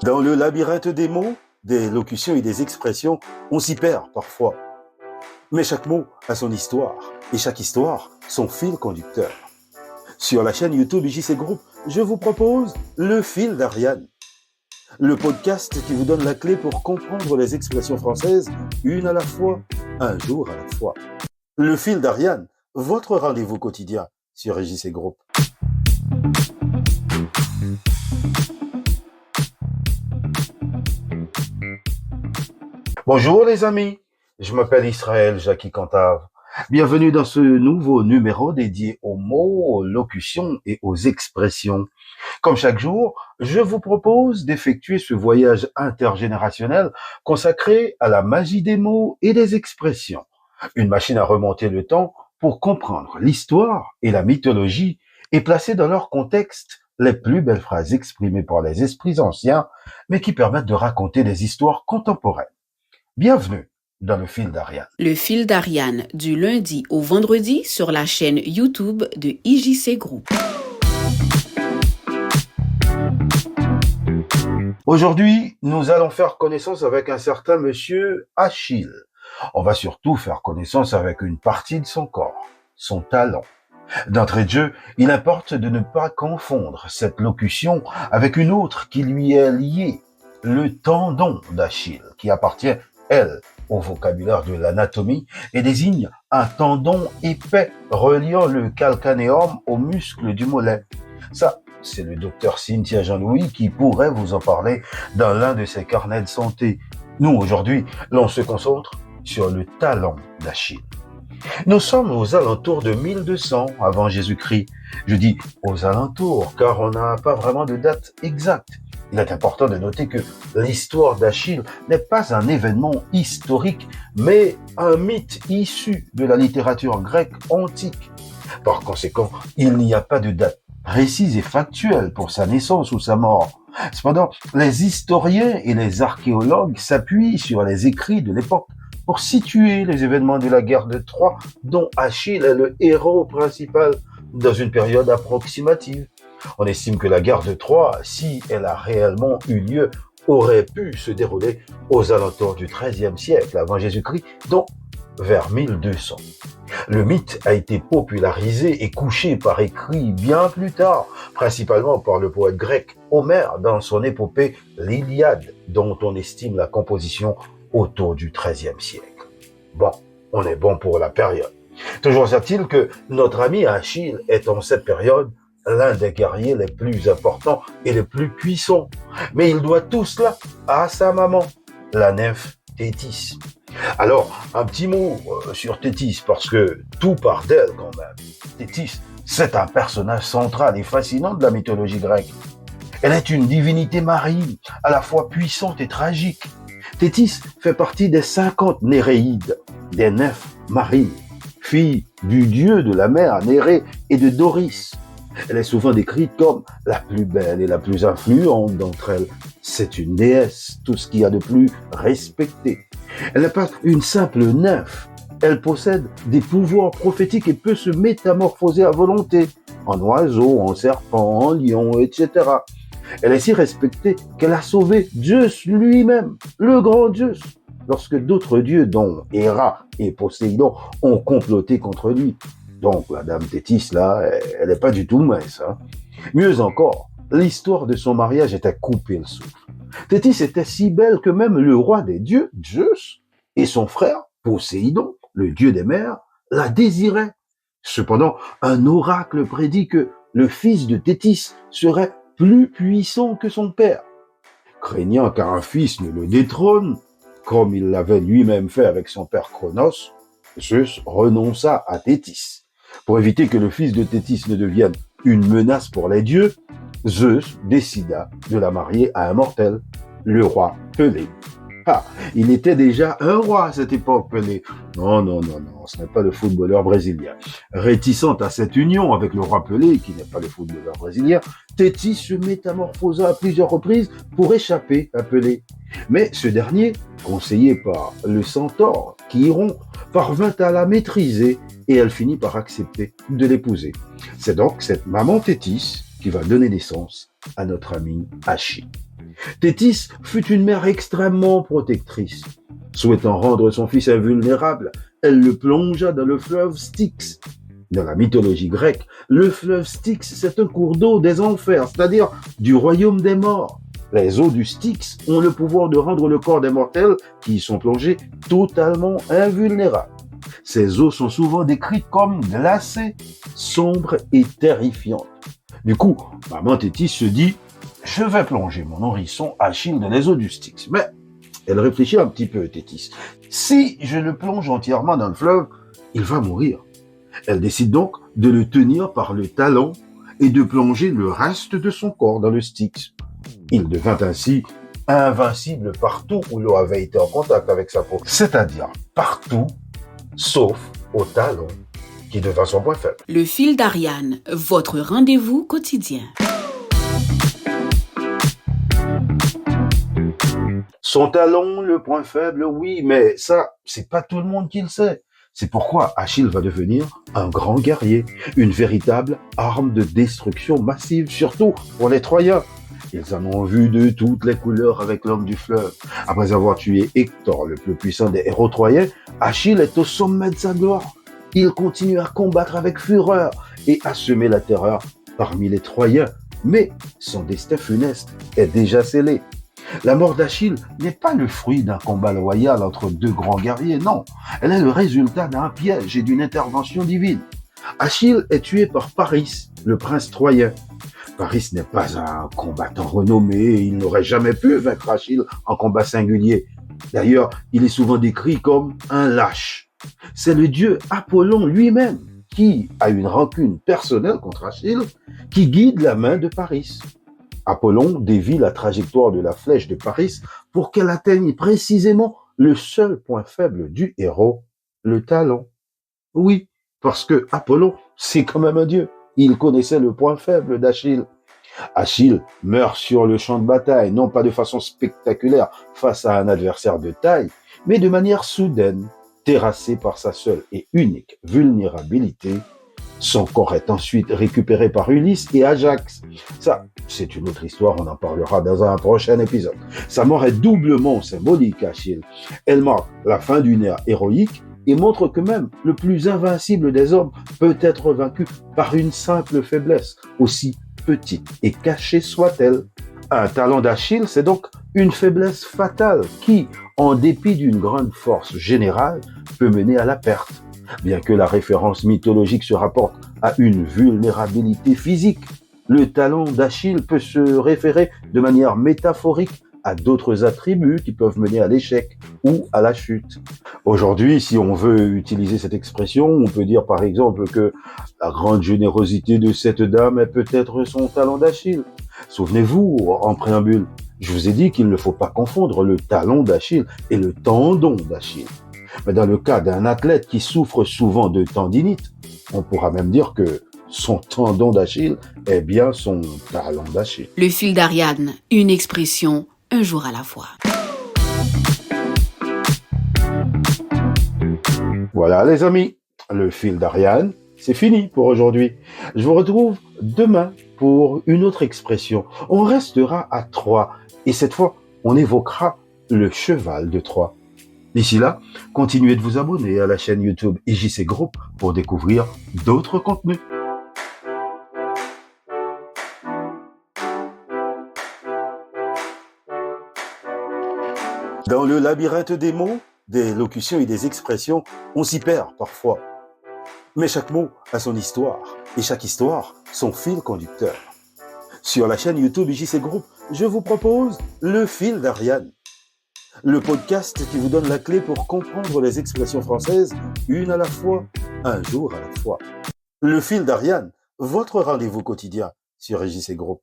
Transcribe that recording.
Dans le labyrinthe des mots, des locutions et des expressions, on s'y perd parfois. Mais chaque mot a son histoire, et chaque histoire, son fil conducteur. Sur la chaîne YouTube JC Group, je vous propose Le Fil d'Ariane, le podcast qui vous donne la clé pour comprendre les expressions françaises, une à la fois, un jour à la fois. Le Fil d'Ariane, votre rendez-vous quotidien sur JC Group. Bonjour les amis, je m'appelle Israël Jackie Cantave. Bienvenue dans ce nouveau numéro dédié aux mots, aux locutions et aux expressions. Comme chaque jour, je vous propose d'effectuer ce voyage intergénérationnel consacré à la magie des mots et des expressions. Une machine à remonter le temps pour comprendre l'histoire et la mythologie et placer dans leur contexte les plus belles phrases exprimées par les esprits anciens, mais qui permettent de raconter des histoires contemporaines. Bienvenue dans le Fil d'Ariane. Le Fil d'Ariane, du lundi au vendredi sur la chaîne YouTube de IJC Group. Aujourd'hui, nous allons faire connaissance avec un certain monsieur Achille. On va surtout faire connaissance avec une partie de son corps, son talon. D'entrée de jeu, il importe de ne pas confondre cette locution avec une autre qui lui est liée, le tendon d'Achille, qui appartient, elle, au vocabulaire de l'anatomie et désigne un tendon épais reliant le calcanéum au muscle du mollet. Ça, c'est le docteur Cynthia Jean-Louis qui pourrait vous en parler dans l'un de ses carnets de santé. Nous, aujourd'hui, l'on se concentre sur le talon d'Achille. Nous sommes aux alentours de 1200 avant Jésus-Christ. Je dis aux alentours car on n'a pas vraiment de date exacte. Il est important de noter que l'histoire d'Achille n'est pas un événement historique, mais un mythe issu de la littérature grecque antique. Par conséquent, il n'y a pas de date précise et factuelle pour sa naissance ou sa mort. Cependant, les historiens et les archéologues s'appuient sur les écrits de l'époque pour situer les événements de la guerre de Troie, dont Achille est le héros principal, dans une période approximative. On estime que la guerre de Troie, si elle a réellement eu lieu, aurait pu se dérouler aux alentours du XIIIe siècle avant Jésus-Christ, donc vers 1200. Le mythe a été popularisé et couché par écrit bien plus tard, principalement par le poète grec Homère dans son épopée l'Iliade, dont on estime la composition autour du XIIIe siècle. Bon, on est bon pour la période. Toujours est-il que notre ami Achille est en cette période l'un des guerriers les plus importants et les plus puissants. Mais il doit tout cela à sa maman, la nymphe Thétis. Alors, un petit mot sur Thétis, parce que tout part d'elle quand même. Thétis, c'est un personnage central et fascinant de la mythologie grecque. Elle est une divinité marine, à la fois puissante et tragique. Thétis fait partie des 50 Néréides, des nymphes marines, fille du dieu de la mer Nérée et de Doris. Elle est souvent décrite comme la plus belle et la plus influente d'entre elles. C'est une déesse, tout ce qu'il y a de plus respecté. Elle n'est pas une simple nymphe. Elle possède des pouvoirs prophétiques et peut se métamorphoser à volonté, en oiseau, en serpent, en lion, etc. Elle est si respectée qu'elle a sauvé Zeus lui-même, le grand Zeus, lorsque d'autres dieux, dont Héra et Poséidon, ont comploté contre lui. Donc, la dame Thétis, là, elle n'est pas du tout mince. Hein. Mieux encore, l'histoire de son mariage est à couper le souffle. Thétis était si belle que même le roi des dieux, Zeus, et son frère, Poséidon, le dieu des mers, la désiraient. Cependant, un oracle prédit que le fils de Thétis serait plus puissant que son père. Craignant qu'un fils ne le détrône, comme il l'avait lui-même fait avec son père Cronos, Zeus renonça à Thétis. Pour éviter que le fils de Thétis ne devienne une menace pour les dieux, Zeus décida de la marier à un mortel, le roi Pelée. Ah, il était déjà un roi à cette époque, Pelé. Non, ce n'est pas le footballeur brésilien. Réticente à cette union avec le roi Pelé, qui n'est pas le footballeur brésilien, Thétis se métamorphosa à plusieurs reprises pour échapper à Pelé. Mais ce dernier, conseillé par le centaure Chiron, parvint à la maîtriser et elle finit par accepter de l'épouser. C'est donc cette maman Thétis qui va donner naissance à notre ami Achille. Thétis fut une mère extrêmement protectrice. Souhaitant rendre son fils invulnérable, elle le plongea dans le fleuve Styx. Dans la mythologie grecque, le fleuve Styx, c'est un cours d'eau des enfers, c'est-à-dire du royaume des morts. Les eaux du Styx ont le pouvoir de rendre le corps des mortels qui y sont plongés totalement invulnérables. Ces eaux sont souvent décrites comme glacées, sombres et terrifiantes. Du coup, maman Thétis se dit « Je vais plonger mon nourrisson Achille dans les eaux du Styx. » Mais elle réfléchit un petit peu, Thétis. Si je le plonge entièrement dans le fleuve, il va mourir. Elle décide donc de le tenir par le talon et de plonger le reste de son corps dans le Styx. Il devint ainsi invincible partout où l'eau avait été en contact avec sa peau, c'est-à-dire partout, sauf au talon, qui devint son point faible. Le fil d'Ariane, votre rendez-vous quotidien. Son talon, le point faible, oui, mais ça, c'est pas tout le monde qui le sait. C'est pourquoi Achille va devenir un grand guerrier, une véritable arme de destruction massive, surtout pour les Troyens. Ils en ont vu de toutes les couleurs avec l'homme du fleuve. Après avoir tué Hector, le plus puissant des héros troyens, Achille est au sommet de sa gloire. Il continue à combattre avec fureur et à semer la terreur parmi les Troyens. Mais son destin funeste est déjà scellé. La mort d'Achille n'est pas le fruit d'un combat loyal entre deux grands guerriers, non. Elle est le résultat d'un piège et d'une intervention divine. Achille est tué par Paris, le prince troyen. Paris n'est pas un combattant renommé, il n'aurait jamais pu vaincre Achille en combat singulier. D'ailleurs, il est souvent décrit comme un lâche. C'est le dieu Apollon lui-même qui a une rancune personnelle contre Achille, qui guide la main de Paris. Apollon dévie la trajectoire de la flèche de Paris pour qu'elle atteigne précisément le seul point faible du héros, le talon. Oui, parce que Apollon, c'est quand même un dieu. Il connaissait le point faible d'Achille. Achille meurt sur le champ de bataille, non pas de façon spectaculaire face à un adversaire de taille, mais de manière soudaine, terrassé par sa seule et unique vulnérabilité. Son corps est ensuite récupéré par Ulysse et Ajax. Ça, c'est une autre histoire, on en parlera dans un prochain épisode. Sa mort est doublement symbolique, Achille. Elle marque la fin d'une ère héroïque et montre que même le plus invincible des hommes peut être vaincu par une simple faiblesse, aussi petite et cachée soit-elle. Un talent d'Achille, c'est donc une faiblesse fatale qui, en dépit d'une grande force générale, peut mener à la perte. Bien que la référence mythologique se rapporte à une vulnérabilité physique, le talon d'Achille peut se référer de manière métaphorique à d'autres attributs qui peuvent mener à l'échec ou à la chute. Aujourd'hui, si on veut utiliser cette expression, on peut dire par exemple que la grande générosité de cette dame est peut-être son talon d'Achille. Souvenez-vous, en préambule, je vous ai dit qu'il ne faut pas confondre le talon d'Achille et le tendon d'Achille. Mais dans le cas d'un athlète qui souffre souvent de tendinite, on pourra même dire que son tendon d'Achille est bien son talon d'Achille. Le fil d'Ariane, une expression, un jour à la fois. Voilà les amis, le fil d'Ariane, c'est fini pour aujourd'hui. Je vous retrouve demain pour une autre expression. On restera à Troie et cette fois, on évoquera le cheval de Troie. D'ici là, continuez de vous abonner à la chaîne YouTube IJC Group pour découvrir d'autres contenus. Dans le labyrinthe des mots, des locutions et des expressions, on s'y perd parfois. Mais chaque mot a son histoire et chaque histoire son fil conducteur. Sur la chaîne YouTube IJC Group, je vous propose le fil d'Ariane. Le podcast qui vous donne la clé pour comprendre les expressions françaises, une à la fois, un jour à la fois. Le fil d'Ariane, votre rendez-vous quotidien sur IJC Group.